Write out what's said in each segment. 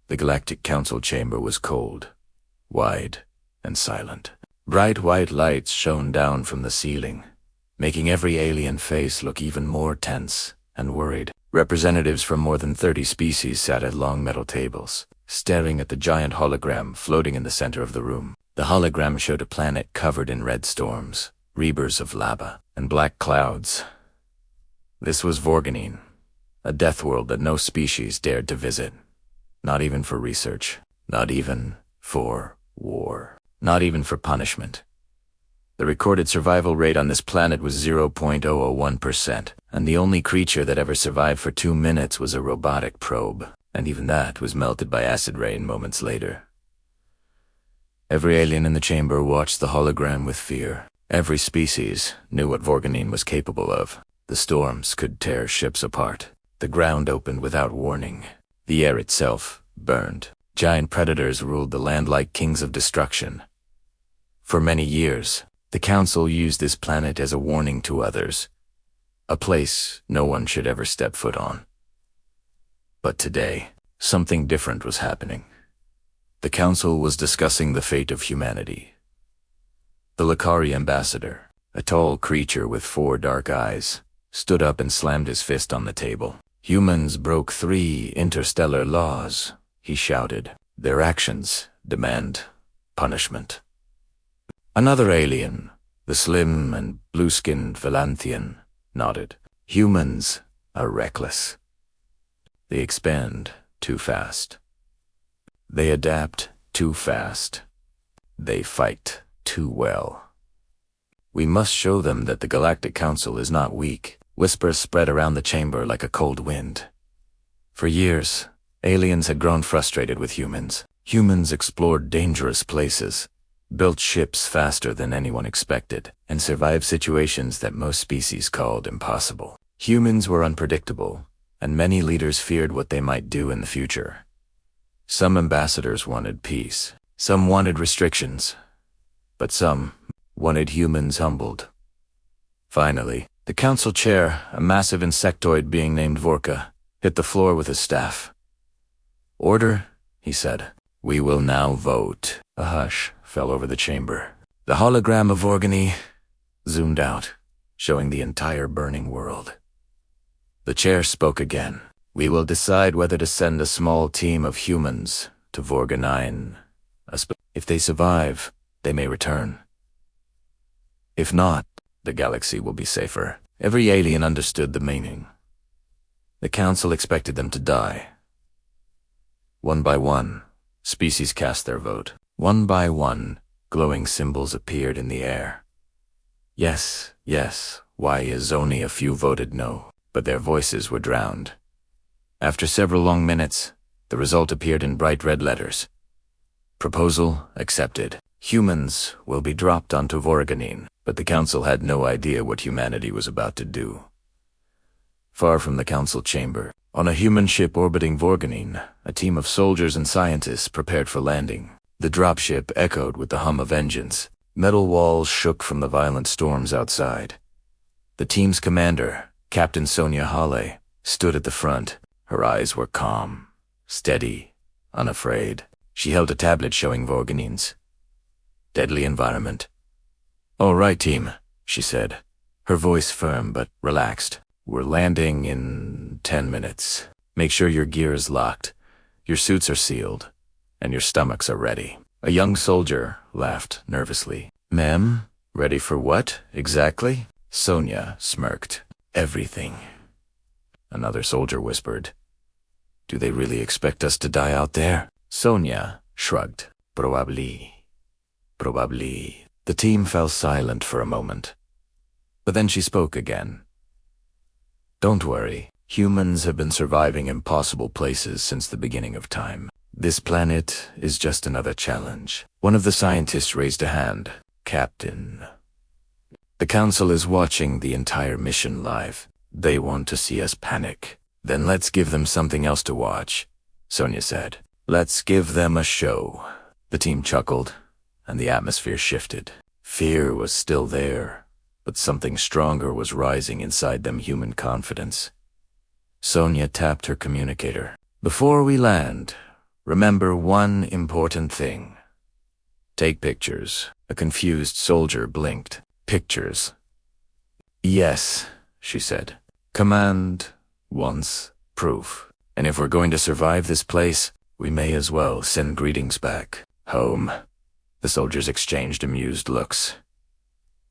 The Galactic Council chamber was cold, wide, and silent. Bright white lights shone down from the ceiling, making every alien face look even more tense and worried. Representatives from more than 30 species sat at long metal tables, staring at the giant hologram floating in the center of the room. The hologram showed a planet covered in red storms, rebers of lava, and black clouds. This was Vorganine, a deathworld that no species dared to visit. Not even for research. Not even for war. Not even for punishment. The recorded survival rate on this planet was 0.001%, and the only creature that ever survived for 2 minutes was a robotic probe, and even that was melted by acid rain moments later. Every alien in the chamber watched the hologram with fear. Every species knew what Vorganine was capable of. The storms could tear ships apart. The ground opened without warning. The air itself burned. Giant predators ruled the land like kings of destruction. For many years, the Council used this planet as a warning to others, a place no one should ever step foot on. But today, something different was happening. The Council was discussing the fate of humanity. The Lakari ambassador, a tall creature with 4 dark eyes, stood up and slammed his fist on the table. Humans broke 3 interstellar laws, he shouted. Their actions demand punishment. Another alien, the slim and blue-skinned Velanthian, nodded. Humans are reckless. They expand too fast. They adapt too fast. They fight too well. We must show them that the Galactic Council is not weak. Whispers spread around the chamber like a cold wind. For years, aliens had grown frustrated with humans. Humans explored dangerous places, built ships faster than anyone expected, and survived situations that most species called impossible. Humans were unpredictable, and many leaders feared what they might do in the future. Some ambassadors wanted peace. Some wanted restrictions. But some wanted humans humbled. Finally, the council chair, a massive insectoid being named Vorka, hit the floor with his staff. "Order," he said. "We will now vote." A hush fell over the chamber. The hologram of Vorgany zoomed out, showing the entire burning world. The chair spoke again. "We will decide whether to send a small team of humans to Vorganine. If they survive, they may return. If not, the galaxy will be safer." Every alien understood the meaning. The council expected them to die. One by one, species cast their vote. One by one, glowing symbols appeared in the air. Yes, yes, why is only a few voted no, but their voices were drowned. After several long minutes, the result appeared in bright red letters. Proposal accepted. Humans will be dropped onto Vorganine, but the council had no idea what humanity was about to do. Far from the council chamber, on a human ship orbiting Vorganine, a team of soldiers and scientists prepared for landing. The dropship echoed with the hum of engines. Metal walls shook from the violent storms outside. The team's commander, Captain Sonia Hale, stood at the front. Her eyes were calm, steady, unafraid. She held a tablet showing Vorganine's deadly environment. "All right, team," she said, her voice firm but relaxed. "We're landing in 10 minutes. Make sure your gear is locked, your suits are sealed, and your stomachs are ready." A young soldier laughed nervously. "Ma'am, ready for what, exactly?" Sonia smirked. "Everything." Another soldier whispered, "Do they really expect us to die out there?" Sonia shrugged. Probably. The team fell silent for a moment. But then she spoke again. "Don't worry. Humans have been surviving impossible places since the beginning of time. This planet is just another challenge." One of the scientists raised a hand. "Captain, the council is watching the entire mission live. They want to see us panic. Then let's give them something else to watch," Sonia said. "Let's give them a show." The team chuckled, and the atmosphere shifted. Fear was still there, but something stronger was rising inside them, human confidence. Sonia tapped her communicator. "Before we land, Remember one important thing. Take pictures. A confused soldier blinked. Pictures. Yes, she said. Command wants proof. And if we're going to survive this place, we may as well send greetings back home. The soldiers exchanged amused looks.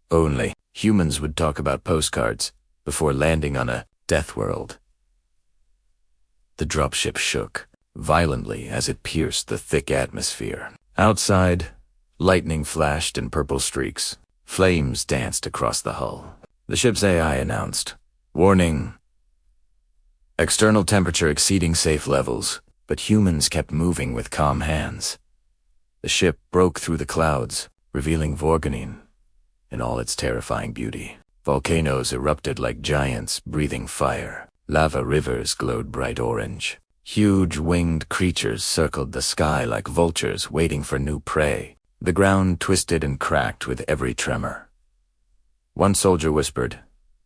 Only humans would talk about postcards before landing on a Deathworld. The dropship shook violently as it pierced the thick atmosphere. Outside, lightning flashed in purple streaks. Flames danced across the hull. The ship's AI announced, "Warning. External temperature exceeding safe levels," but humans kept moving with calm hands. The ship broke through the clouds, revealing Vorganine in all its terrifying beauty. Volcanoes erupted like giants breathing fire. Lava rivers glowed bright orange. Huge winged creatures circled the sky like vultures waiting for new prey. The ground twisted and cracked with every tremor. One soldier whispered,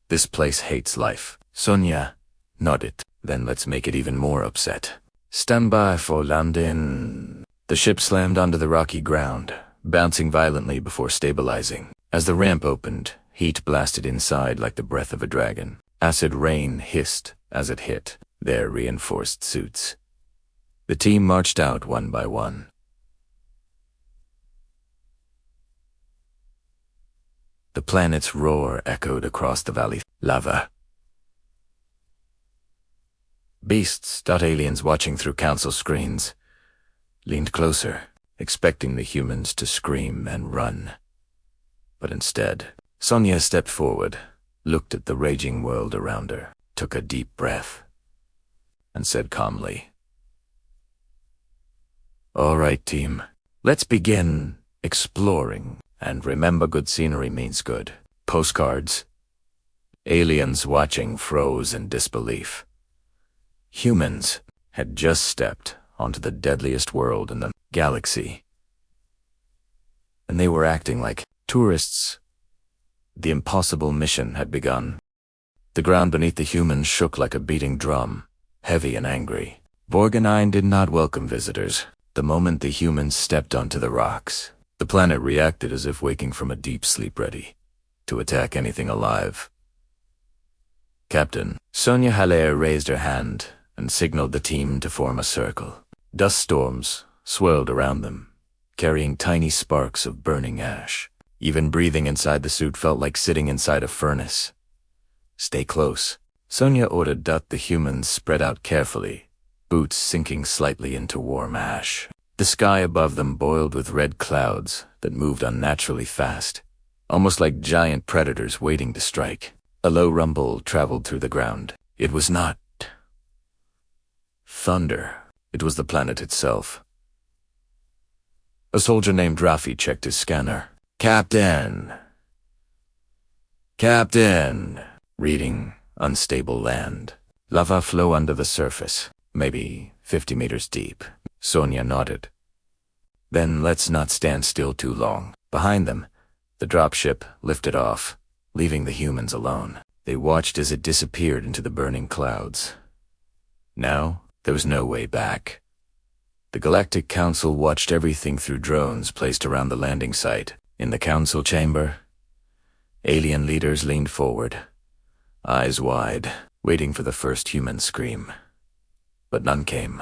"This place hates life." Sonia nodded. "Then let's make it even more upset. Stand by for landing." The ship slammed onto the rocky ground, bouncing violently before stabilizing. As the ramp opened, heat blasted inside like the breath of a dragon. Acid rain hissed as it hit their reinforced suits. The team marched out one by one. The planet's roar echoed across the valley. Lava. Beasts, aliens watching through council screens, leaned closer, expecting the humans to scream and run. But instead, Sonia stepped forward, looked at the raging world around her, took a deep breath, and said calmly, "All right, team, let's begin exploring. And remember, good scenery means good postcards." Aliens watching froze in disbelief. Humans had just stepped onto the deadliest world in the galaxy, and they were acting like tourists. The impossible mission had begun. The ground beneath the humans shook like a beating drum, heavy and angry. Vorganine did not welcome visitors. The moment the humans stepped onto the rocks, the planet reacted as if waking from a deep sleep, ready to attack anything alive. "Captain." Sonia Haller raised her hand and signaled the team to form a circle. Dust storms swirled around them, carrying tiny sparks of burning ash. Even breathing inside the suit felt like sitting inside a furnace. "Stay close," Sonia ordered. The humans spread out carefully, boots sinking slightly into warm ash. The sky above them boiled with red clouds that moved unnaturally fast, almost like giant predators waiting to strike. A low rumble traveled through the ground. It was not thunder. It was the planet itself. A soldier named Rafi checked his scanner. Captain! Captain! Reading, unstable land. Lava flow under the surface, maybe 50 meters deep. Sonia nodded. "Then let's not stand still too long." Behind them, the dropship lifted off, leaving the humans alone. They watched as it disappeared into the burning clouds. Now, there was no way back. The Galactic Council watched everything through drones placed around the landing site. In the council chamber, alien leaders leaned forward, eyes wide, waiting for the first human scream. But none came.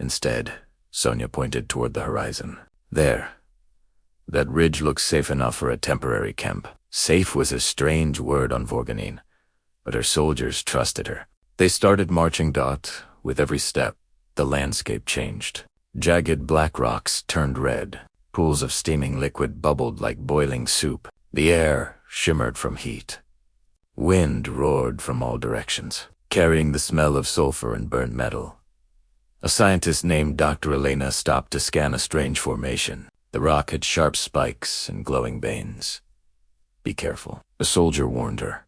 Instead, Sonia pointed toward the horizon. "There. That ridge looks safe enough for a temporary camp." Safe was a strange word on Vorganine, but her soldiers trusted her. They started marching. With every step, the landscape changed. Jagged black rocks turned red. Pools of steaming liquid bubbled like boiling soup. The air shimmered from heat. Wind roared from all directions, carrying the smell of sulfur and burnt metal. A scientist named Dr. Elena stopped to scan a strange formation. The rock had sharp spikes and glowing veins. "Be careful," a soldier warned her.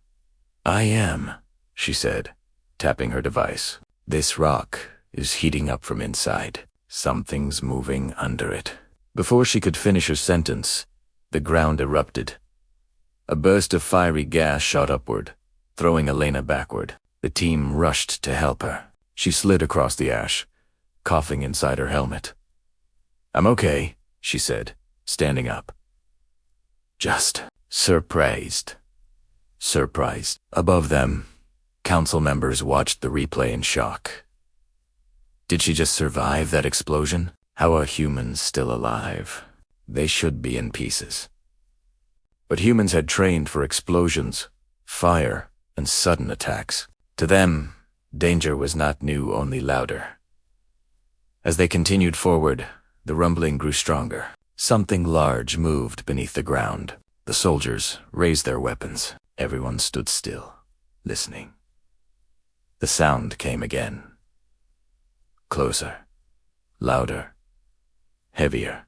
"I am," she said, tapping her device. "This rock is heating up from inside. Something's moving under it." Before she could finish her sentence, the ground erupted. A burst of fiery gas shot upward, throwing Elena backward. The team rushed to help her. She slid across the ash, coughing inside her helmet. "I'm okay," she said, standing up. "Just surprised." Above them, council members watched the replay in shock. Did she just survive that explosion? How are humans still alive? They should be in pieces. But humans had trained for explosions, fire, and sudden attacks. To them, danger was not new, only louder. As they continued forward, the rumbling grew stronger. Something large moved beneath the ground. The soldiers raised their weapons. Everyone stood still, listening. The sound came again. Closer, louder, heavier.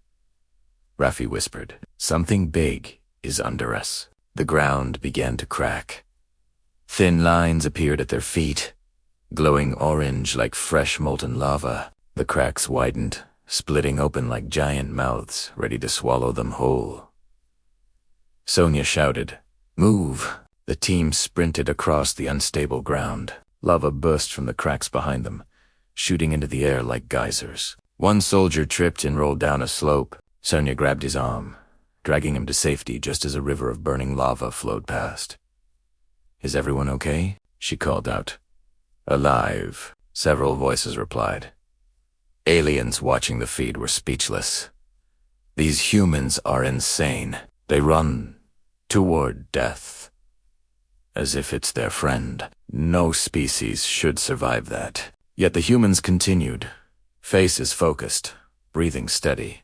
Raffi whispered, "Something big is under us." The ground began to crack. Thin lines appeared at their feet, glowing orange like fresh molten lava. The cracks widened, splitting open like giant mouths, ready to swallow them whole. Sonia shouted, "Move!" The team sprinted across the unstable ground. Lava burst from the cracks behind them, shooting into the air like geysers. One soldier tripped and rolled down a slope. Sonia grabbed his arm, dragging him to safety just as a river of burning lava flowed past. "Is everyone okay?" she called out. "Alive," several voices replied. Aliens watching the feed were speechless. These humans are insane. They run toward death, as if it's their friend. No species should survive that. Yet the humans continued, faces focused, breathing steady.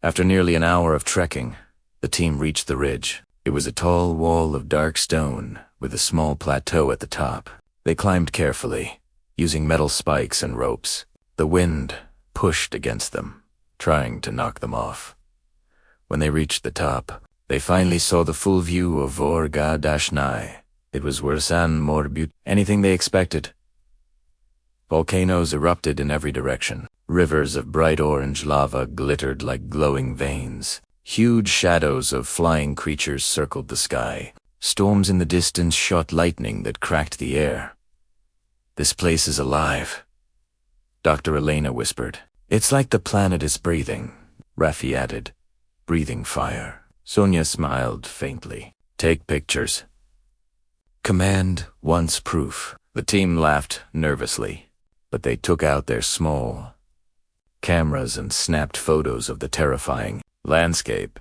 After nearly an hour of trekking, the team reached the ridge. It was a tall wall of dark stone with a small plateau at the top. They climbed carefully, using metal spikes and ropes. The wind pushed against them, trying to knock them off. When they reached the top, they finally saw the full view of Vorga-Dashnai. It was worse and more beautiful. Anything they expected. Volcanoes erupted in every direction. Rivers of bright orange lava glittered like glowing veins. Huge shadows of flying creatures circled the sky. Storms in the distance shot lightning that cracked the air. "This place is alive," Dr. Elena whispered. "It's like the planet is breathing," Raffi added. "Breathing fire." Sonia smiled faintly. "Take pictures." Command wants proof. The team laughed nervously, but they took out their small cameras and snapped photos of the terrifying landscape.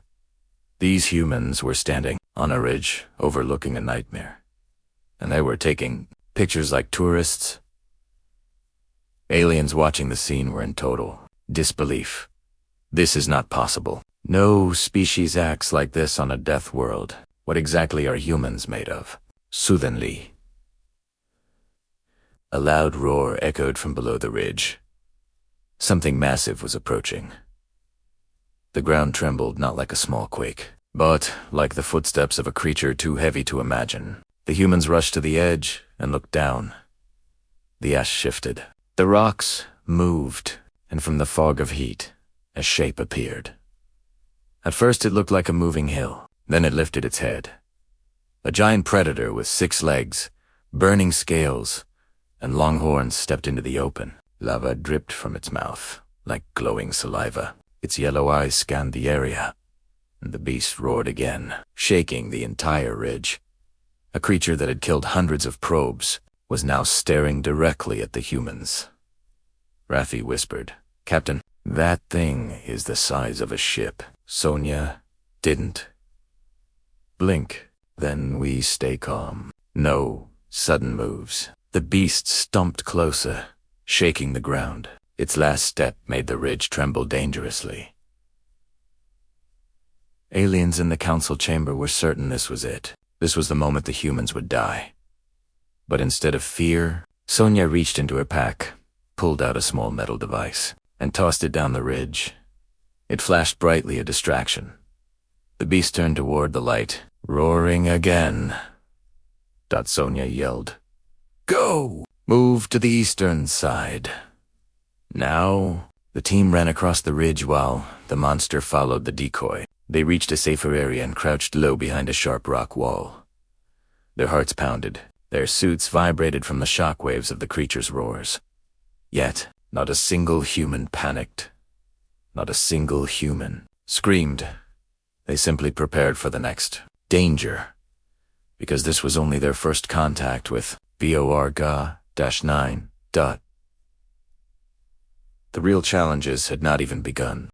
These humans were standing on a ridge overlooking a nightmare, and they were taking pictures like tourists. Aliens watching the scene were in total disbelief. This is not possible. No species acts like this on a death world. What exactly are humans made of? Soothingly, a loud roar echoed from below the ridge. Something massive was approaching. The ground trembled not like a small quake, but like the footsteps of a creature too heavy to imagine. The humans rushed to the edge and looked down. The ash shifted. The rocks moved, and from the fog of heat, a shape appeared. At first it looked like a moving hill. Then it lifted its head. A giant predator with 6 legs, burning scales, and long horns stepped into the open. Lava dripped from its mouth, like glowing saliva. Its yellow eyes scanned the area, and the beast roared again, shaking the entire ridge. A creature that had killed hundreds of probes was now staring directly at the humans. Raffi whispered, "Captain, that thing is the size of a ship." Sonia didn't blink. "Then we stay calm. No sudden moves." The beast stumped closer, shaking the ground. Its last step made the ridge tremble dangerously. Aliens in the council chamber were certain this was it. This was the moment the humans would die. But instead of fear, Sonia reached into her pack, pulled out a small metal device, and tossed it down the ridge. It flashed brightly, a distraction. The beast turned toward the light, roaring again. Sonia yelled, "Go! Move to the eastern side." Now, the team ran across the ridge while the monster followed the decoy. They reached a safer area and crouched low behind a sharp rock wall. Their hearts pounded. Their suits vibrated from the shock waves of the creature's roars. Yet, Not a single human panicked. Not a single human screamed. They simply prepared for the next danger, because this was only their first contact with BOR-9. The real challenges had not even begun.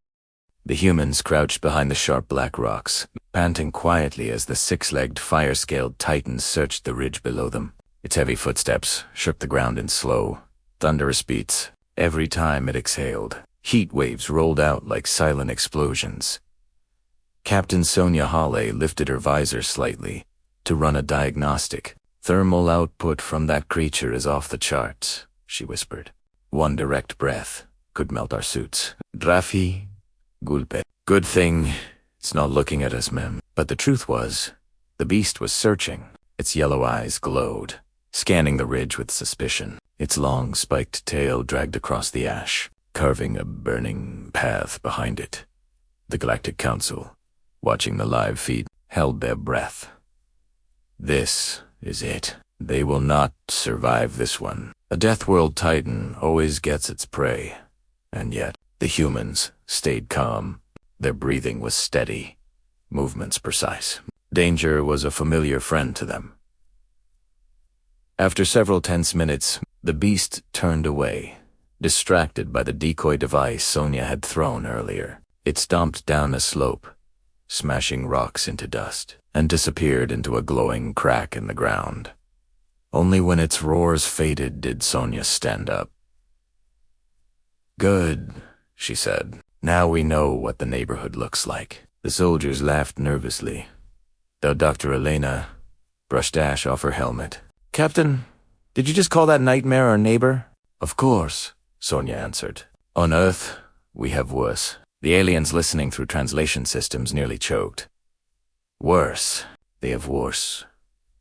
The humans crouched behind the sharp black rocks, panting quietly as the six-legged fire-scaled titan searched the ridge below them. Its heavy footsteps shook the ground in slow, thunderous beats. Every time it exhaled, heat waves rolled out like silent explosions. Captain Sonia Hawley lifted her visor slightly to run a diagnostic. "Thermal output from that creature is off the charts," she whispered. "One direct breath could melt our suits." Drafi, Gulpe. "Good thing it's not looking at us, ma'am." But the truth was, the beast was searching. Its yellow eyes glowed, scanning the ridge with suspicion. Its long, spiked tail dragged across the ash, carving a burning path behind it. The Galactic Council, watching the live feed, held their breath. This is it. They will not survive this one. A Deathworld Titan always gets its prey, and yet the humans stayed calm. Their breathing was steady, movements precise. Danger was a familiar friend to them. After several tense minutes, the beast turned away, distracted by the decoy device Sonia had thrown earlier. It stomped down a slope, smashing rocks into dust, and disappeared into a glowing crack in the ground. Only when its roars faded did Sonia stand up. "Good," she said. "Now we know what the neighborhood looks like." The soldiers laughed nervously, though Dr. Elena brushed ash off her helmet. "Captain, did you just call that nightmare our neighbor?" "Of course," Sonia answered. "On Earth, we have worse." The aliens listening through translation systems nearly choked. "Worse. They have worse.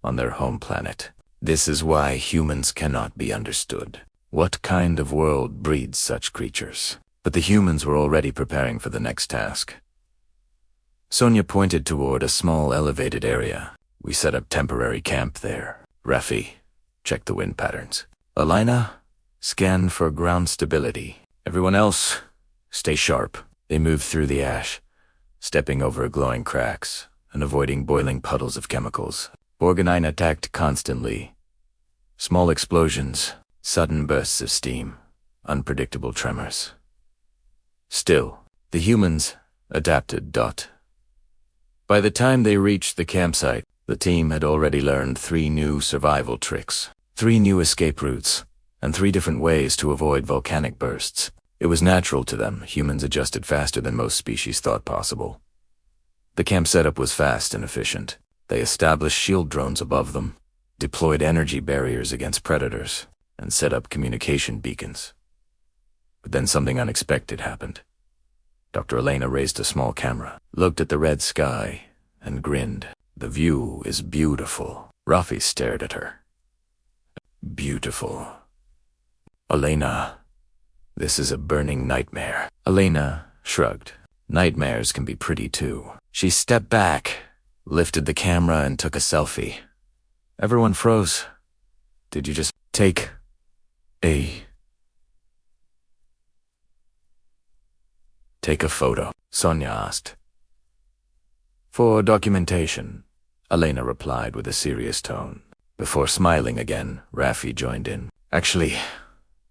On their home planet. This is why humans cannot be understood. What kind of world breeds such creatures?" But the humans were already preparing for the next task. Sonia pointed toward a small elevated area. "We set up temporary camp there. Rafi, check the wind patterns. Alina, scan for ground stability. Everyone else, stay sharp." They moved through the ash, stepping over glowing cracks and avoiding boiling puddles of chemicals. Borgnine attacked constantly. Small explosions, sudden bursts of steam, unpredictable tremors. Still, the humans adapted. By the time they reached the campsite, the team had already learned 3 new survival tricks, 3 new escape routes, and 3 different ways to avoid volcanic bursts. It was natural to them. Humans adjusted faster than most species thought possible. The camp setup was fast and efficient. They established shield drones above them, deployed energy barriers against predators, and set up communication beacons. But then something unexpected happened. Dr. Elena raised a small camera, looked at the red sky, and grinned. "The view is beautiful." Rafi stared at her. "Beautiful. Elena, this is a burning nightmare." Elena shrugged. "Nightmares can be pretty too." She stepped back, lifted the camera, and took a selfie. Everyone froze. "Did you just take a photo?" Sonia asked. "For documentation," Elena replied with a serious tone. Before smiling again, Rafi joined in. "Actually,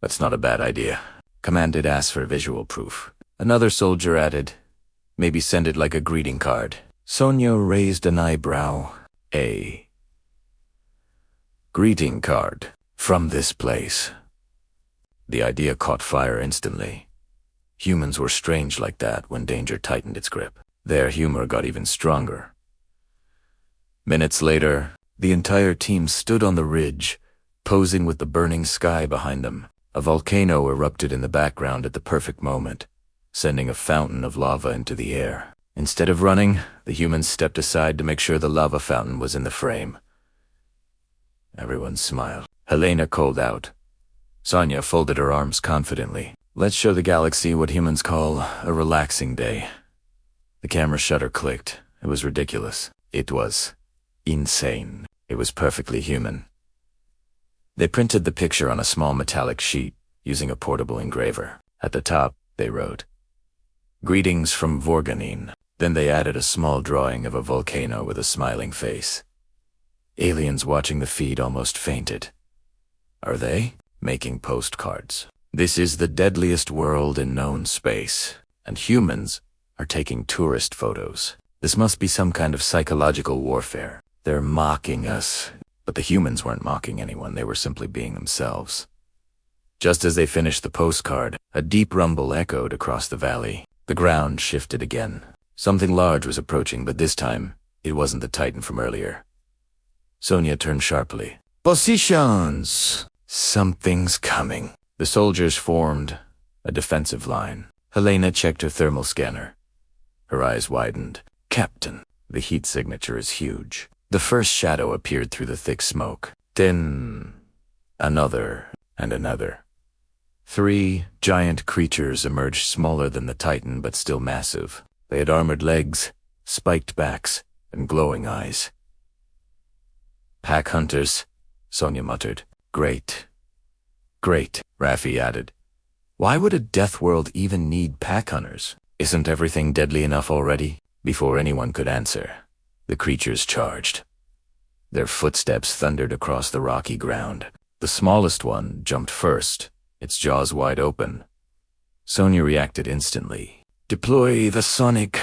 that's not a bad idea." Command did ask for visual proof. Another soldier added, "Maybe send it like a greeting card." Sonia raised an eyebrow. "A greeting card from this place." The idea caught fire instantly. Humans were strange like that when danger tightened its grip. Their humor got even stronger. Minutes later, the entire team stood on the ridge, posing with the burning sky behind them. A volcano erupted in the background at the perfect moment, sending a fountain of lava into the air. Instead of running, the humans stepped aside to make sure the lava fountain was in the frame. Everyone smiled. Helena called out. Sonia folded her arms confidently. "Let's show the galaxy what humans call a relaxing day." The camera shutter clicked. It was ridiculous. It was insane. It was perfectly human. They printed the picture on a small metallic sheet, using a portable engraver. At the top, they wrote, "Greetings from Vorganine." Then they added a small drawing of a volcano with a smiling face. Aliens watching the feed almost fainted. Are they? Making postcards. This is the deadliest world in known space, and humans are taking tourist photos. This must be some kind of psychological warfare. They're mocking us. But the humans weren't mocking anyone, they were simply being themselves. Just as they finished the postcard, a deep rumble echoed across the valley. The ground shifted again. Something large was approaching, but this time, it wasn't the Titan from earlier. Sonia turned sharply. "Positions! Something's coming." The soldiers formed a defensive line. Helena checked her thermal scanner. Her eyes widened. "Captain, the heat signature is huge." The first shadow appeared through the thick smoke. Then, another and another. 3 giant creatures emerged, smaller than the Titan but still massive. They had armored legs, spiked backs, and glowing eyes. "Pack hunters," Sonia muttered. "Great. Great," Raffi added. "Why would a Deathworld even need pack hunters? Isn't everything deadly enough already?" Before anyone could answer, the creatures charged. Their footsteps thundered across the rocky ground. The smallest one jumped first, its jaws wide open. Sonia reacted instantly. "Deploy the sonic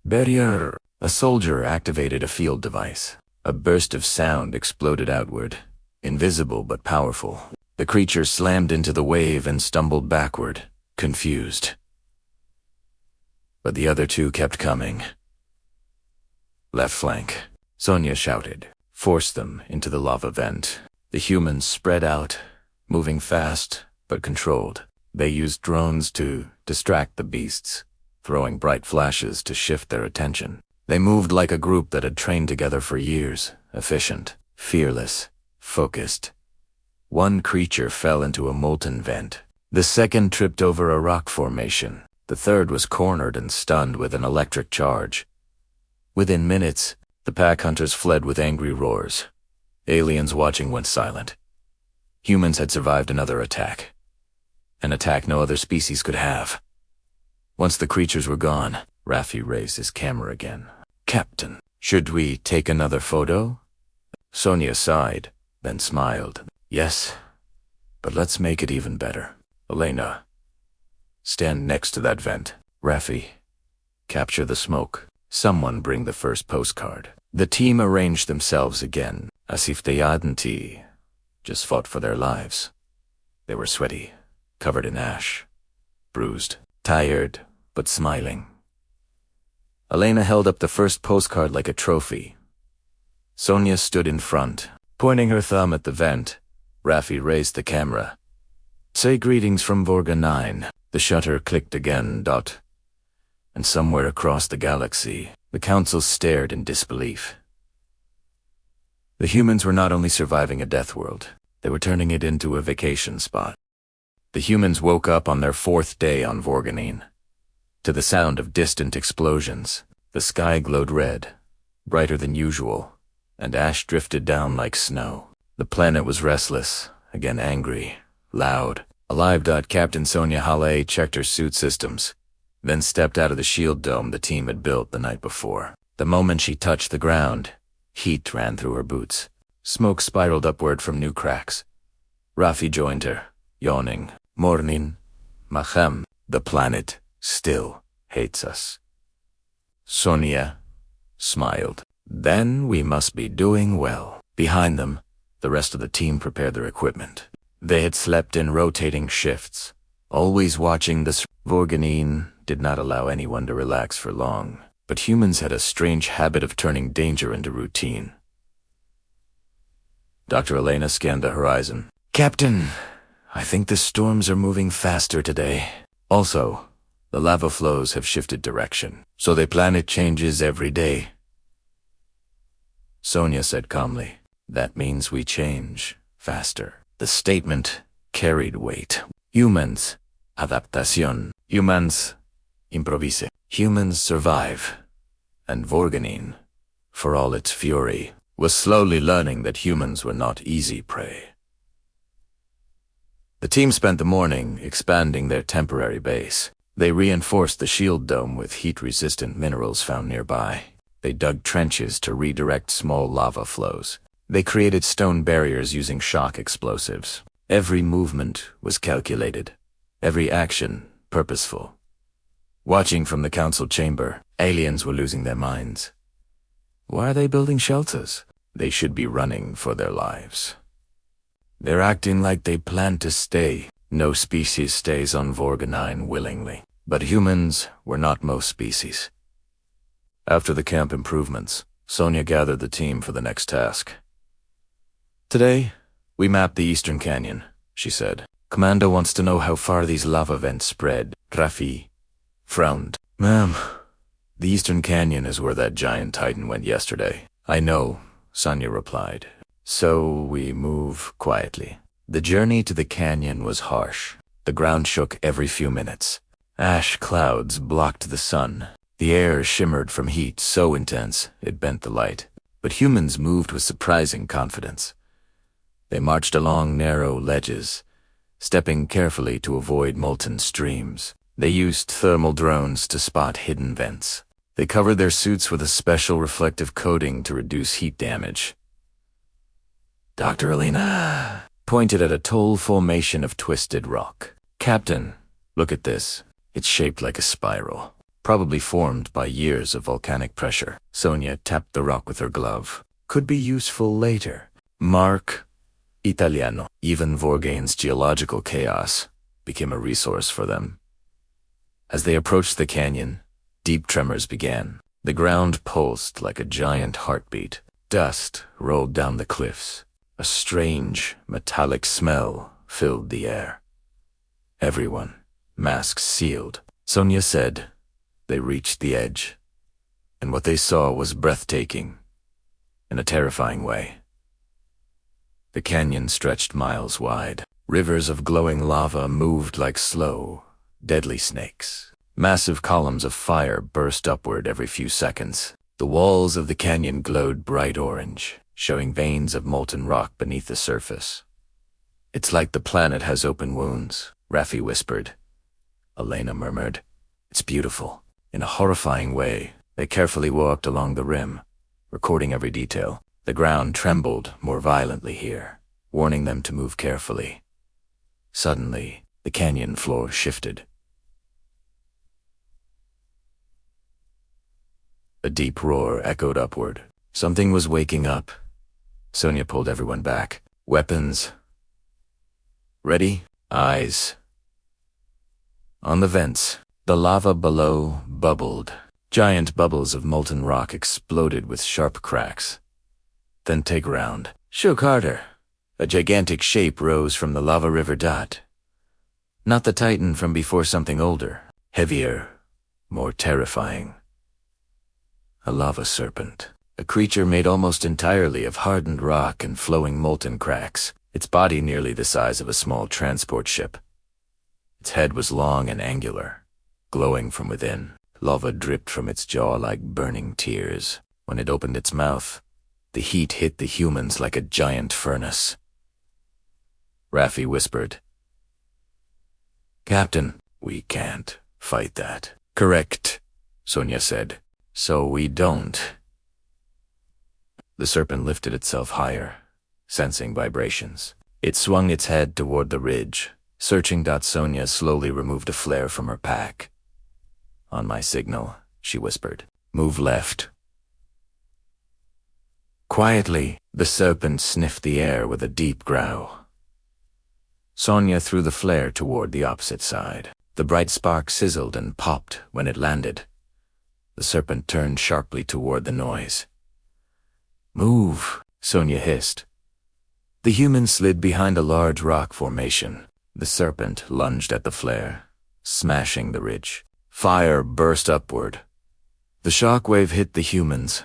barrier." A soldier activated a field device. A burst of sound exploded outward, invisible but powerful. The creature slammed into the wave and stumbled backward, confused. But the other 2 kept coming. "Left flank," Sonia shouted. "Force them into the lava vent." The humans spread out, moving fast but controlled. They used drones to distract the beasts, throwing bright flashes to shift their attention. They moved like a group that had trained together for years, efficient, fearless, focused. One creature fell into a molten vent. The second tripped over a rock formation. The third was cornered and stunned with an electric charge. Within minutes, the pack hunters fled with angry roars. Aliens watching went silent. Humans had survived another attack. An attack no other species could have. Once the creatures were gone, Raffi raised his camera again. "Captain, should we take another photo?" Sonia sighed, then smiled. "Yes, but let's make it even better. Elena, stand next to that vent. Raffi, capture the smoke. Someone bring the first postcard." The team arranged themselves again, as if they hadn't just fought for their lives. They were sweaty, covered in ash, bruised, tired, but smiling. Elena held up the first postcard like a trophy. Sonia stood in front, pointing her thumb at the vent. Raffi raised the camera. "Say greetings from Vorga 9. The shutter clicked again, and somewhere across the galaxy, the council stared in disbelief. The humans were not only surviving a death world, they were turning it into a vacation spot. The humans woke up on their 4th day on Vorganine. To the sound of distant explosions, the sky glowed red, brighter than usual, and ash drifted down like snow. The planet was restless, again angry, loud, alive. Captain Sonia Halle checked her suit systems, then stepped out of the shield dome the team had built the night before. The moment she touched the ground, heat ran through her boots. Smoke spiraled upward from new cracks. Raffi joined her, yawning. "Morning, Machem. The planet still hates us." Sonia smiled. "Then we must be doing well." Behind them, the rest of the team prepared their equipment. They had slept in rotating shifts, always watching the Vorganine did not allow anyone to relax for long, but humans had a strange habit of turning danger into routine. Dr. Elena scanned the horizon. "Captain, I think the storms are moving faster today. Also, the lava flows have shifted direction, so the planet changes every day." Sonia said calmly, "That means we change faster." The statement carried weight. Humans, adaptación. Humans, improvise. Humans survive. And Vorganine, for all its fury, was slowly learning that humans were not easy prey. The The team spent the morning expanding their temporary base. They reinforced the shield dome with heat-resistant minerals found nearby. They dug trenches to redirect small lava flows. They created stone barriers using shock explosives. Every movement was calculated. Every action purposeful. Watching from the council chamber, aliens were losing their minds. Why are they building shelters? They should be running for their lives. They're acting like they plan to stay. No species stays on Vorganine willingly. But humans were not most species. After the camp improvements, Sonia gathered the team for the next task. Today, we mapped the Eastern Canyon, she said. Commando wants to know how far these lava vents spread. Rafi frowned. Ma'am, the Eastern Canyon is where that giant titan went yesterday. I know, Sonia replied. So we move quietly. The journey to the canyon was harsh. The ground shook every few minutes. Ash clouds blocked the sun. The air shimmered from heat so intense it bent the light. But humans moved with surprising confidence. They marched along narrow ledges, stepping carefully to avoid molten streams. They used thermal drones to spot hidden vents. They covered their suits with a special reflective coating to reduce heat damage. Dr. Alina pointed at a tall formation of twisted rock. Captain, look at this. It's shaped like a spiral, probably formed by years of volcanic pressure. Sonia tapped the rock with her glove. Could be useful later. Mark Italiano. Even Vorgain's geological chaos became a resource for them. As they approached the canyon, deep tremors began. The ground pulsed like a giant heartbeat. Dust rolled down the cliffs. A strange, metallic smell filled the air. Everyone, masks sealed. Sonia said they reached the edge, and what they saw was breathtaking in a terrifying way. The canyon stretched miles wide. Rivers of glowing lava moved like slow, deadly snakes. Massive columns of fire burst upward every few seconds. The walls of the canyon glowed bright orange, showing veins of molten rock beneath the surface. It's like the planet has open wounds, Rafi whispered. Elena murmured. It's beautiful. In a horrifying way, they carefully walked along the rim, recording every detail. The ground trembled more violently here, warning them to move carefully. Suddenly, the canyon floor shifted. A deep roar echoed upward. Something was waking up. Sonia pulled everyone back. Weapons. Ready? Eyes. On the vents, the lava below bubbled. Giant bubbles of molten rock exploded with sharp cracks. Then take round. Shook harder. A gigantic shape rose from the lava river dot. Not the titan from before, something older, heavier, more terrifying. A lava serpent. A creature made almost entirely of hardened rock and flowing molten cracks, its body nearly the size of a small transport ship. Its head was long and angular, glowing from within. Lava dripped from its jaw like burning tears. When it opened its mouth, the heat hit the humans like a giant furnace. Rafi whispered. Captain, we can't fight that. Correct, Sonia said. So we don't. The serpent lifted itself higher, sensing vibrations. It swung its head toward the ridge. Searching. Sonia slowly removed a flare from her pack. On my signal, she whispered. Move left. Quietly, the serpent sniffed the air with a deep growl. Sonia threw the flare toward the opposite side. The bright spark sizzled and popped when it landed. The serpent turned sharply toward the noise. Move, Sonia hissed. The human slid behind a large rock formation. The serpent lunged at the flare, smashing the ridge. Fire burst upward. The shockwave hit the humans,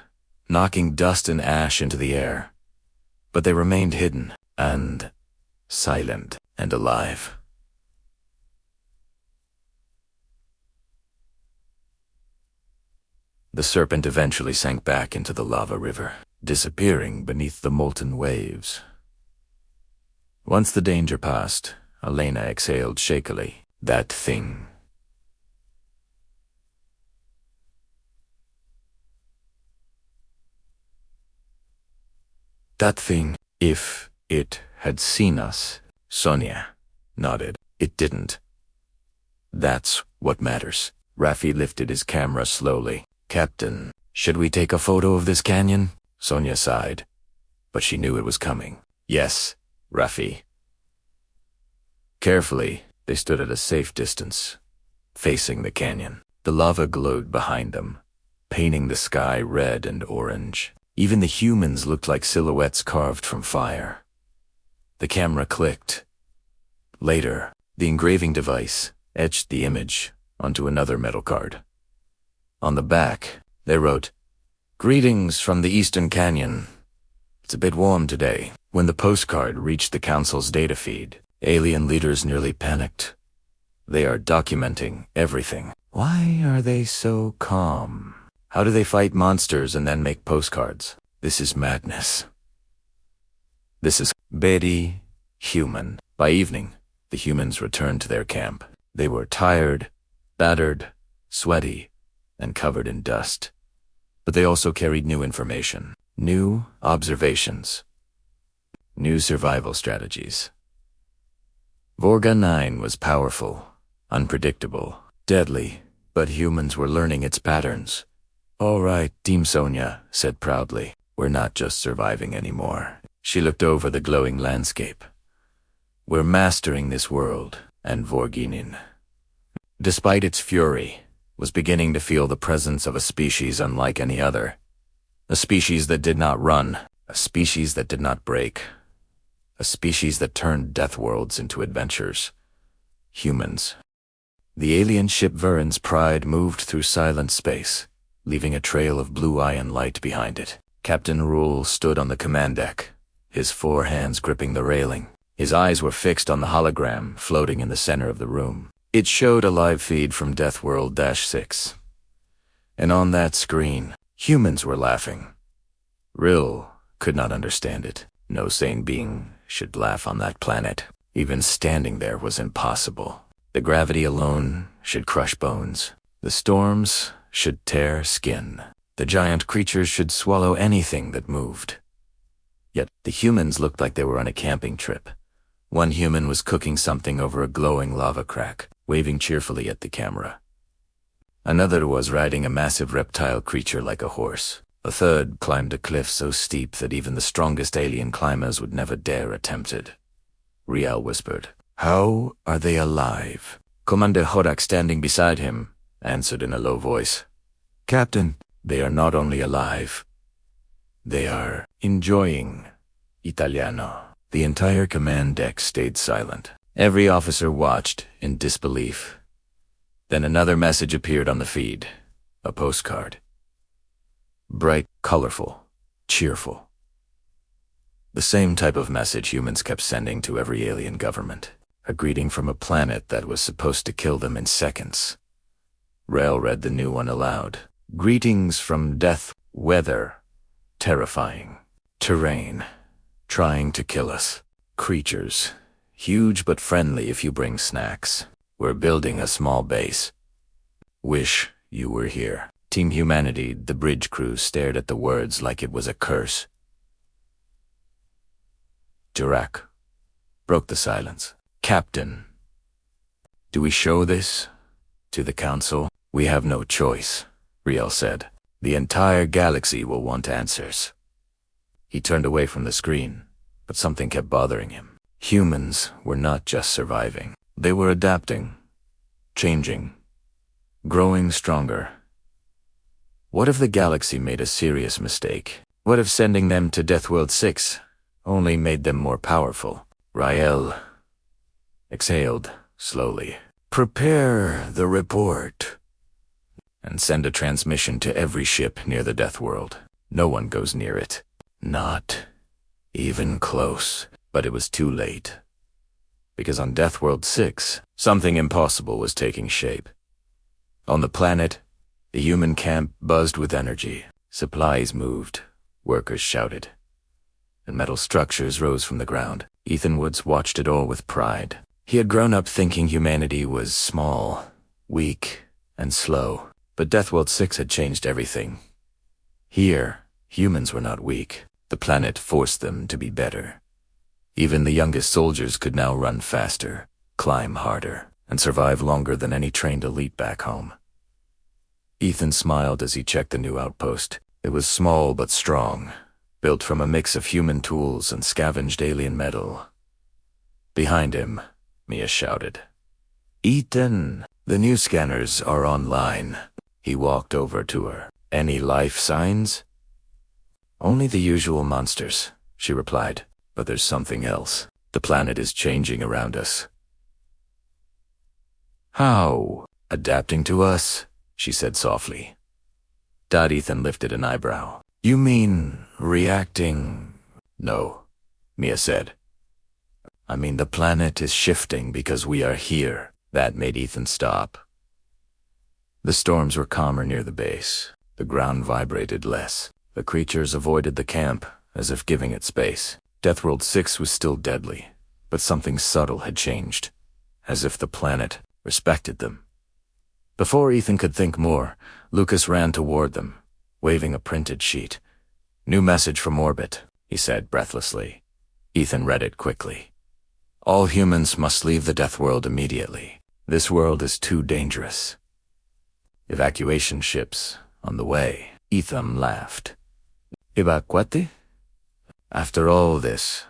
knocking dust and ash into the air. But they remained hidden and silent and alive. The serpent eventually sank back into the lava river, disappearing beneath the molten waves. Once the danger passed, Elena exhaled shakily. That thing. That thing, if it had seen us. Sonia nodded. It didn't. That's what matters. Raffi lifted his camera slowly. Captain, should we take a photo of this canyon? Sonia sighed, but she knew it was coming. Yes, Raffi. Carefully, they stood at a safe distance, facing the canyon. The lava glowed behind them, painting the sky red and orange. Even the humans looked like silhouettes carved from fire. The camera clicked. Later, the engraving device etched the image onto another metal card. On the back, they wrote, "Greetings from the Eastern Canyon. It's a bit warm today." When the postcard reached the Council's data feed, alien leaders nearly panicked. They are documenting everything. Why are they so calm? How do they fight monsters and then make postcards? This is madness. This is Betty human. By evening, the humans returned to their camp. They were tired, battered, sweaty, and covered in dust. But they also carried new information, new observations, new survival strategies. Vorga 9 was powerful, unpredictable, deadly, but humans were learning its patterns. "All right, Team Sonia," said proudly. "We're not just surviving anymore." She looked over the glowing landscape. "We're mastering this world," and Vorginin, despite its fury, was beginning to feel the presence of a species unlike any other. A species that did not run, a species that did not break, a species that turned Deathworlds into adventures. Humans. The alien ship Verin's Pride moved through silent space, leaving a trail of blue iron light behind it. Captain Rule stood on the command deck, his 4 hands gripping the railing. His eyes were fixed on the hologram floating in the center of the room. It showed a live feed from Deathworld-6. And on that screen, humans were laughing. Rill could not understand it. No sane being should laugh on that planet. Even standing there was impossible. The gravity alone should crush bones. The storms should tear skin. The giant creatures should swallow anything that moved. Yet the humans looked like they were on a camping trip. One human was cooking something over a glowing lava crack, waving cheerfully at the camera. Another was riding a massive reptile creature like a horse. A third climbed a cliff so steep that even the strongest alien climbers would never dare attempt it. Riel whispered, "How are they alive?" Commander Horak, standing beside him, answered in a low voice, "Captain, they are not only alive, they are enjoying Italiano." The entire command deck stayed silent. Every officer watched in disbelief. Then another message appeared on the feed, a postcard. Bright, colorful, cheerful. The same type of message humans kept sending to every alien government. A greeting from a planet that was supposed to kill them in seconds. Rel read the new one aloud. "Greetings from death, weather, terrifying, terrain, trying to kill us. Creatures, huge but friendly if you bring snacks. We're building a small base. Wish you were here." Team Humanity, the bridge crew, stared at the words like it was a curse. Jurak broke the silence. "Captain, do we show this to the Council?" "We have no choice," Riel said. "The entire galaxy will want answers." He turned away from the screen, but something kept bothering him. Humans were not just surviving. They were adapting, changing, growing stronger. What if the galaxy made a serious mistake? What if sending them to Deathworld-6 only made them more powerful? Riel exhaled slowly. "Prepare the report and send a transmission to every ship near the Deathworld. No one goes near it. Not even close." But it was too late. Because on Deathworld-6, something impossible was taking shape. On the planet, the human camp buzzed with energy. Supplies moved, workers shouted, and metal structures rose from the ground. Ethan Woods watched it all with pride. He had grown up thinking humanity was small, weak, and slow, but Deathworld 6 had changed everything. Here, humans were not weak. The planet forced them to be better. Even the youngest soldiers could now run faster, climb harder, and survive longer than any trained elite back home. Ethan smiled as he checked the new outpost. It was small but strong, built from a mix of human tools and scavenged alien metal. Behind him, Mia shouted, "Ethan, the new scanners are online." He walked over to her. "Any life signs?" "Only the usual monsters," she replied. "But there's something else. The planet is changing around us." "How? Adapting to us?" she said softly. Ethan lifted an eyebrow. "You mean reacting?" "No," Mia said. "I mean the planet is shifting because we are here." That made Ethan stop. The storms were calmer near the base. The ground vibrated less. The creatures avoided the camp, as if giving it space. Deathworld 6 was still deadly, but something subtle had changed, as if the planet respected them. Before Ethan could think more, Lucas ran toward them, waving a printed sheet. "New message from orbit," he said breathlessly. Ethan read it quickly. "All humans must leave the Deathworld immediately. This world is too dangerous. Evacuation ships on the way." Ethan laughed. "Evacuate? After all this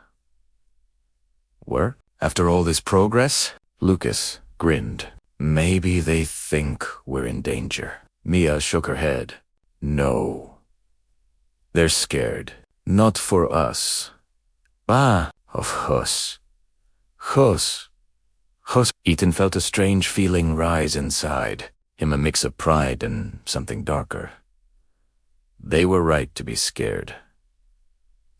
work? After all this progress?" Lucas grinned. "Maybe they think we're in danger." Mia shook her head. "No. They're scared. Not for us. Of us. Us. Us." Ethan felt a strange feeling rise inside him, a mix of pride and something darker. They were right to be scared.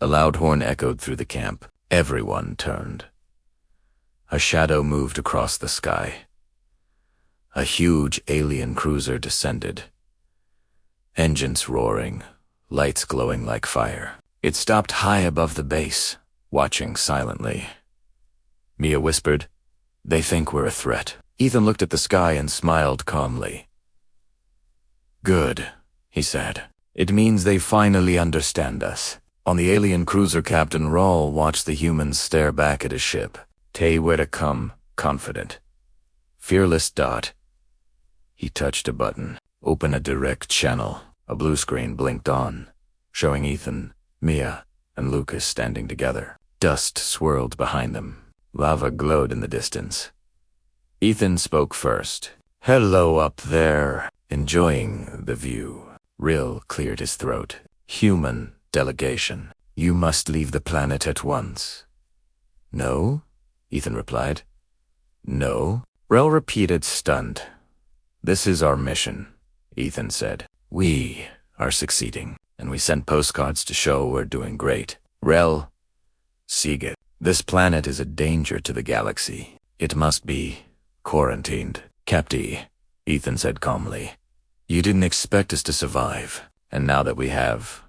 A loud horn echoed through the camp. Everyone turned. A shadow moved across the sky. A huge alien cruiser descended. Engines roaring, lights glowing like fire. It stopped high above the base, watching silently. Mia whispered, "They think we're a threat." Ethan looked at the sky and smiled calmly. "Good," he said. "It means they finally understand us." On the alien cruiser, Captain Rawl watched the humans stare back at his ship. "Tay where to come, confident. Fearless dot." He touched a button. "Open a direct channel." A blue screen blinked on, showing Ethan, Mia, and Lucas standing together. Dust swirled behind them. Lava glowed in the distance. Ethan spoke first. "Hello up there. Enjoying the view." Rill cleared his throat. "Human delegation. You must leave the planet at once." "No?" Ethan replied. "No?" Rill repeated, stunned. "This is our mission," Ethan said. "We are succeeding, and we sent postcards to show we're doing great." Rel, Seagate, "This planet is a danger to the galaxy. It must be quarantined." "Captain," Ethan said calmly, "you didn't expect us to survive, and now that we have,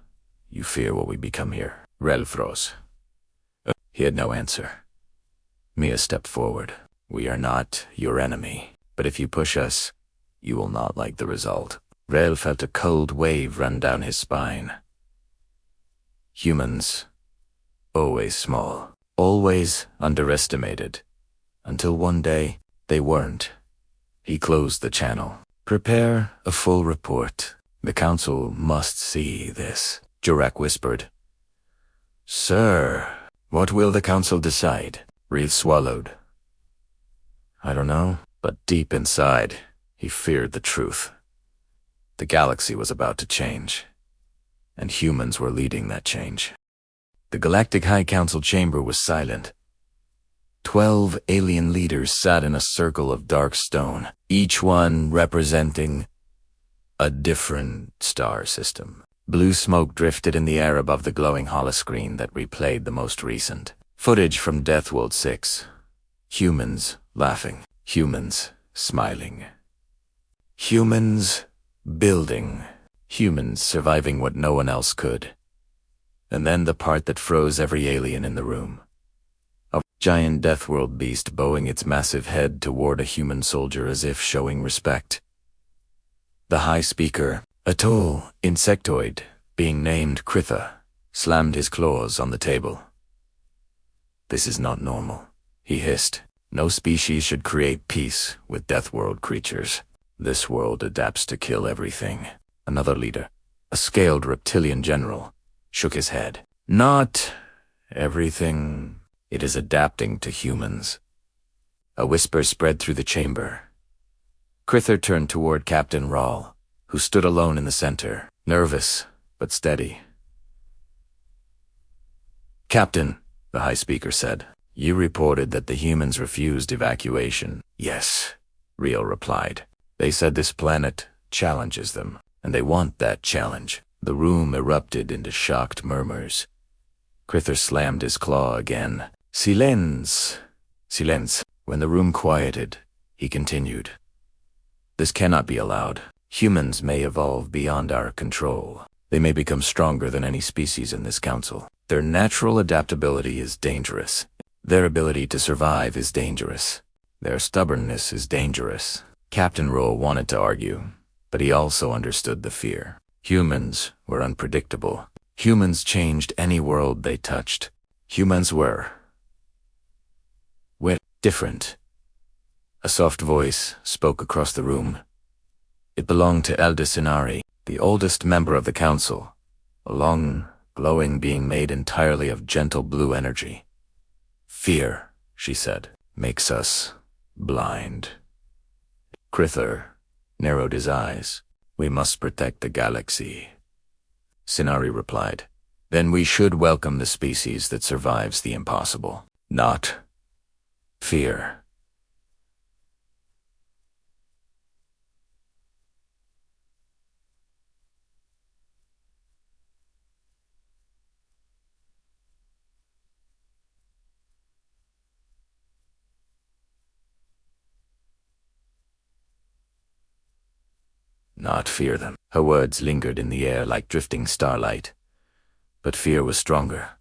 you fear what we become here." Rel froze. He had no answer. Mia stepped forward. "We are not your enemy, but if you push us, you will not like the result." Rel felt a cold wave run down his spine. Humans, always small, always underestimated, until one day they weren't. He closed the channel. "Prepare a full report. The council must see this," Jurek whispered. "Sir, what will the council decide?" Reed swallowed. "I don't know," but deep inside, he feared the truth. The galaxy was about to change, and humans were leading that change. The Galactic High Council chamber was silent. 12 alien leaders sat in a circle of dark stone, each one representing a different star system. Blue smoke drifted in the air above the glowing holoscreen that replayed the most recent footage from Deathworld 6. Humans laughing, humans smiling, humans building, humans surviving what no one else could. And then the part that froze every alien in the room. A giant Deathworld beast bowing its massive head toward a human soldier as if showing respect. The High Speaker, a tall insectoid, being named Kritha, slammed his claws on the table. "This is not normal," he hissed. "No species should create peace with Deathworld creatures. This world adapts to kill everything." Another leader, a scaled reptilian general, shook his head. "Not everything. It is adapting to humans." A whisper spread through the chamber. Kritha turned toward Captain Rahl, who stood alone in the center, nervous but steady. "Captain," the High Speaker said, "you reported that the humans refused evacuation." "Yes," Riel replied. "They said this planet challenges them, and they want that challenge." The room erupted into shocked murmurs. Kritha slammed his claw again. "Silence! Silence!" When the room quieted, he continued. "This cannot be allowed. Humans may evolve beyond our control. They may become stronger than any species in this council. Their natural adaptability is dangerous. Their ability to survive is dangerous. Their stubbornness is dangerous." Captain Rahl wanted to argue, but he also understood the fear. Humans were unpredictable. Humans changed any world they touched. Humans were different. A soft voice spoke across the room. It belonged to Elda Sinari, the oldest member of the council, a long, glowing being made entirely of gentle blue energy. "Fear," she said, "makes us blind." Kritha narrowed his eyes. "We must protect the galaxy," Sinari replied. "Then we should welcome the species that survives the impossible, not fear." Not fear them. Her words lingered in the air like drifting starlight. But fear was stronger.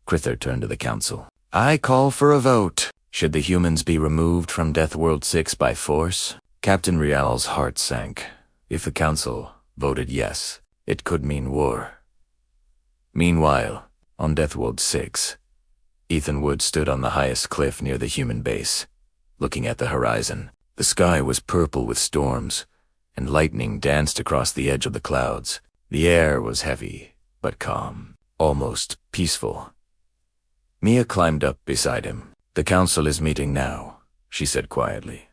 Kritha turned to the council. "I call for a vote. Should the humans be removed from Deathworld 6 by force?" Captain Rial's heart sank. If the council voted yes, it could mean war. Meanwhile, on Deathworld 6, Ethan Wood stood on the highest cliff near the human base, looking at the horizon. The sky was purple with storms, and lightning danced across the edge of the clouds. The air was heavy, but calm, almost peaceful. Mia climbed up beside him. "The council is meeting now," she said quietly.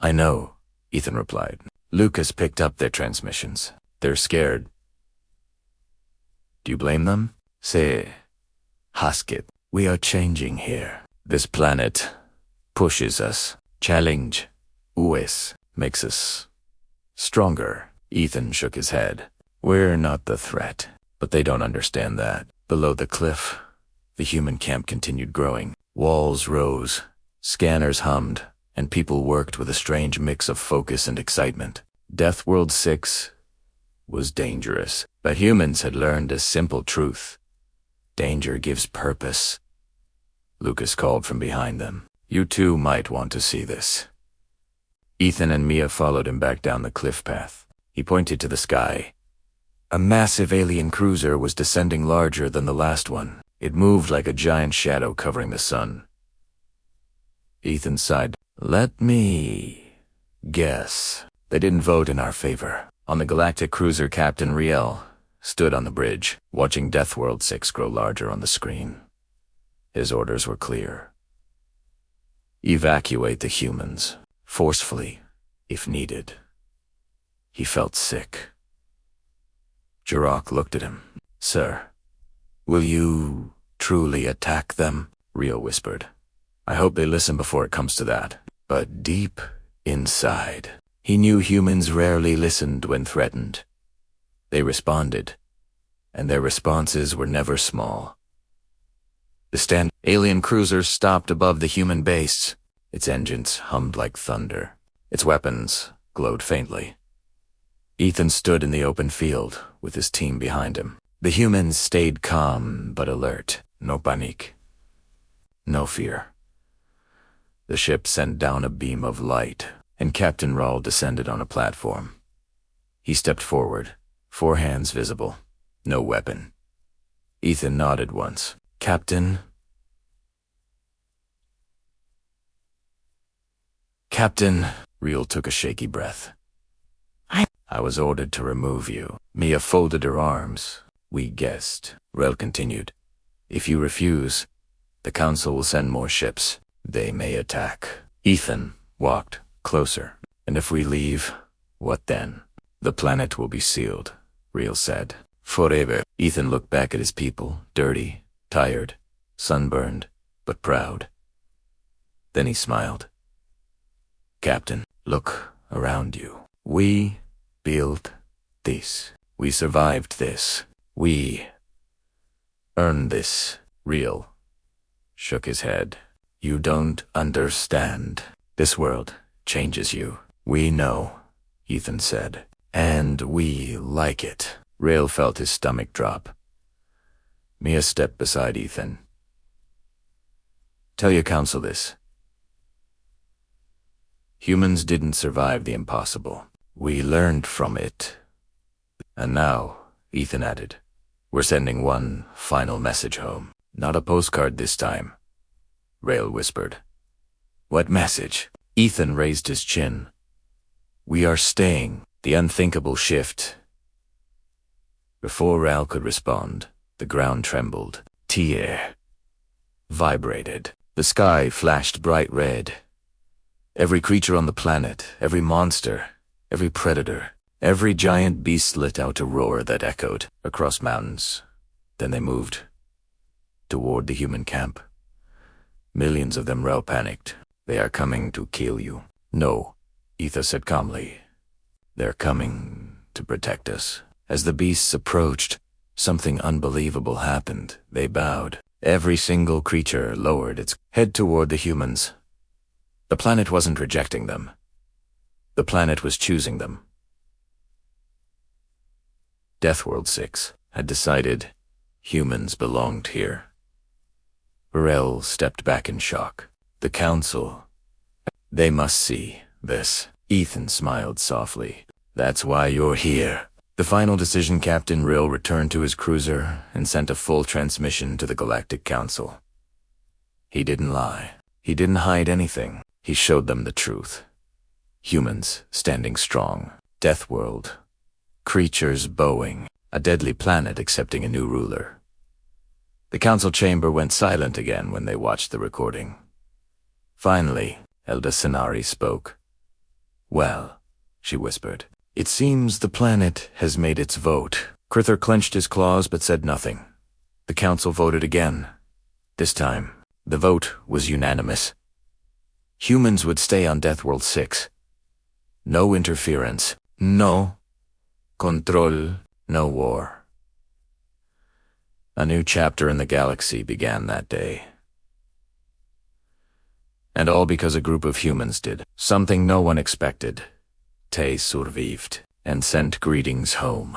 "I know," Ethan replied. Lucas picked up their transmissions. "They're scared." "Do you blame them?" "Say, Haskett, we are changing here. This planet pushes us. Challenge, always makes us stronger." Ethan shook his head. "We're not the threat." But they don't understand that. Below the cliff, the human camp continued growing. Walls rose, scanners hummed, and people worked with a strange mix of focus and excitement. Deathworld 6 was dangerous, but humans had learned a simple truth. Danger gives purpose. Lucas called from behind them. "You too might want to see this." Ethan and Mia followed him back down the cliff path. He pointed to the sky. A massive alien cruiser was descending, larger than the last one. It moved like a giant shadow covering the sun. Ethan sighed. "Let me guess. They didn't vote in our favor." On the galactic cruiser, Captain Riel stood on the bridge, watching Deathworld 6 grow larger on the screen. His orders were clear. Evacuate the humans, forcefully, if needed. He felt sick. Jirok looked at him. "Sir, will you truly attack them?" Rio whispered. "I hope they listen before it comes to that." But deep inside, he knew humans rarely listened when threatened. They responded, and their responses were never small. The alien cruiser stopped above the human base. Its engines hummed like thunder. Its weapons glowed faintly. Ethan stood in the open field with his team behind him. The humans stayed calm but alert. No panic. No fear. The ship sent down a beam of light, and Captain Rahl descended on a platform. He stepped forward, 4 hands visible, no weapon. Ethan nodded once. Captain? Captain, Rahl took a shaky breath. I was ordered to remove you. Mia folded her arms. We guessed, Rahl continued. If you refuse, the Council will send more ships. They may attack. Ethan walked closer. And if we leave, what then? The planet will be sealed, Rahl said. Forever. Ethan looked back at his people, dirty, tired, sunburned, but proud. Then he smiled. Captain, look around you. We built this. We survived this. We earned this. Rahl shook his head. You don't understand. This world changes you. We know, Ethan said. And we like it. Rahl felt his stomach drop. Mia stepped beside Ethan. Tell your council this. Humans didn't survive the impossible. We learned from it. And now, Ethan added, we're sending one final message home. Not a postcard this time, Rahl whispered. What message? Ethan raised his chin. We are staying. The unthinkable shift. Before Rahl could respond, the ground trembled. Tear vibrated. The sky flashed bright red. Every creature on the planet, every monster, every predator, every giant beast let out a roar that echoed across mountains. Then they moved toward the human camp. Millions of them. Rahl panicked. They are coming to kill you. No, Ethan said calmly. They're coming to protect us. As the beasts approached, something unbelievable happened. They bowed. Every single creature lowered its head toward the humans. The planet wasn't rejecting them. The planet was choosing them. Deathworld 6 had decided humans belonged here. Rahl stepped back in shock. The Council. They must see this. Ethan smiled softly. That's why you're here. The final decision. Captain Rahl returned to his cruiser and sent a full transmission to the Galactic Council. He didn't lie. He didn't hide anything. He showed them the truth. Humans standing strong. Deathworld. Creatures bowing. A deadly planet accepting a new ruler. The council chamber went silent again when they watched the recording. Finally, Elda Senari spoke. Well, she whispered, it seems the planet has made its vote. Crithor clenched his claws but said nothing. The council voted again. This time, the vote was unanimous. Humans would stay on Deathworld 6. No interference. No control. No war. A new chapter in the galaxy began that day. And all because a group of humans did something no one expected. They survived and sent greetings home.